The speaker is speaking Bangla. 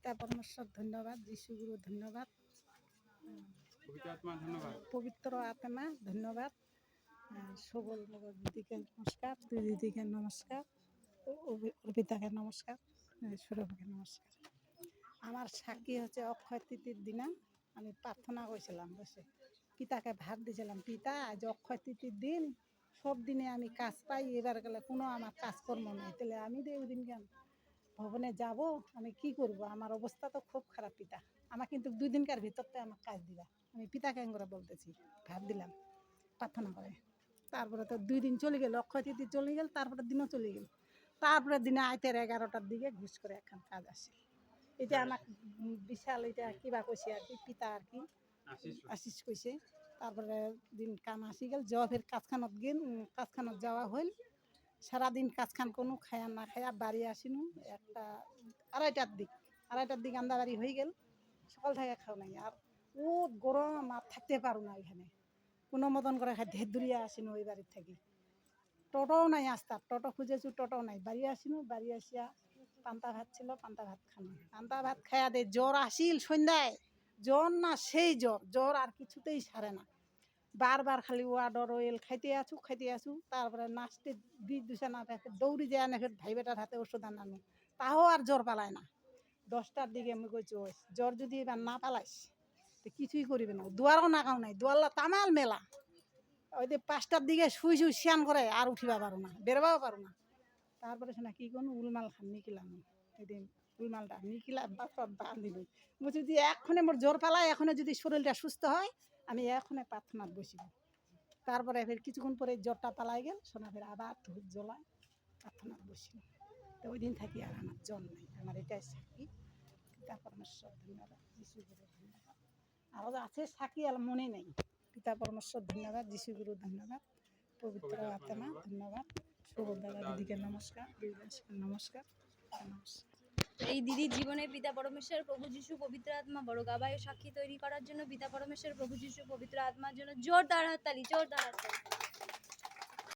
পিতা পরমেশ্বর ধন্যবাদ, যিশু গুরু ধন্যবাদ, পবিত্র আত্মা ধন্যবাদ, সকল দিদিকে নমস্কার, দুই দিদিকে নমস্কার, অর্পিতাকে নমস্কার, সুরভকে নমস্কার। আমার সাক্ষী হচ্ছে অক্ষয় তৃতীর দিনা আমি প্রার্থনা করেছিলাম বসে, পিতাকে ভাত দিয়েছিলাম, পিতা আজ অক্ষয় তৃতীর দিন, সব দিনে আমি কাজ পাই, এবার গেলে কোনো আমার কাজকর্ম নেই, তাহলে আমি ওই দিন কেন ভবনে যাব, আমি কি করব, আমার অবস্থা তো খুব খারাপ পিতা, আমার কিন্তু 2 দিনকার ভিতরতে আমার কাজ দিবা, আমি পিতাকে করে বলতেছি, ভাত দিলাম প্রার্থনা করে। তারপরে তো 2 দিন চলে গেল, অক্ষয় তৃতীয় চলে গেল, তারপরে দিনও চলে গেল, তারপরে দিনে আইতের 11টার দিকে ঘুষ করে এখন কাজ আসে। এটা আমার বিশাল, এটা কিবা কইছে আর কি, পিতা আর কি আশিস কইছে। তারপরে দিন কাম আসি গেল, যাওয়া ফের কাজখানত গেল, কাজখানত যাওয়া হইল, সারাদিন কাজখান কোনো খায়া না খায়া বাড়ি আসিনু একটা 2:30টার দিক আন্দা বাড়ি হয়ে গেল, সকাল থেকে খাও নাই, আর ও গরম আর থাকতে পারো না এখানে, কোনো মতন করে ধেদুরিয়া আসিনু ওই বাড়ির থেকে, টোটোও নাই আস্তার, টোটো খুঁজেছু, টোটোও নাই, বাড়ি আসিনু, বাড়ি আসিয়া পান্তা ভাত ছিল, পান্তা ভাত খানো, পান্তা ভাত খাইয়া দে জ্বর আসিল সন্ধ্যায়, জ্বর না সেই জ্বর আর কিছুতেই সারে না, বারবার খালি ওয়াডর অয়েল খাইতে আছু, তারপরে নাচতে দুসা না দৌড়ি যায় না, ভাই বেটার হাতে ওষুধ আনানো, তাও আর জ্বর পালায় না। 10টার দিকে আমি কইছি, ওই জ্বর যদি এবার না পালাইস তো কিছুই করিবে না, দুয়ারও নাগাও নাই, দুয়ারলা তামাল মেলা, ওই যে 5টার দিকে শুই শিয়ান করে আর উঠিবা পারো না, বেরোবাও পারো না। তারপরে শোনা কি কোনো উলমাল খান নিকিলাম, এদিন উলমালটা নিকিলা বাপত বাঁধিল, বলছি যদি এখনে মোর জ্বর পালায়, এখনে যদি শরীরটা সুস্থ হয় আমি এখনে প্রার্থনার বসিব। তারপরে ফের কিছুক্ষণ পরে জ্বরটা পালাই গেল, শোনা ফের আবার ধূপ জ্বলায় প্রার্থনার বসিল, তো ওই দিন থাকি আর আমার জ্বর নেই, আমার এটাই সাক্ষী। পিতা পরমেশ্বর ধন্যবাদ, যিশু গুরু ধন্যবাদ, আরও আছে সাক্ষী আর মনে নেই। পিতা পরমেশ্বর ধন্যবাদ, যিশু গুরু ধন্যবাদ, পবিত্র আত্মা ধন্যবাদ, সুভদ্রা দিদিকে নমস্কার, নমস্কার, নমস্কার। এই দিদির জীবনে পিতা পরমেশ্বর, প্রভু যিশু, পবিত্র আত্মা বড় গাবায় সাক্ষী তৈরি করার জন্য পিতা পরমেশ্বর, প্রভু যিশু, পবিত্র আত্মার জন্য জোরদার হাততালি, জোরদার হাততালি।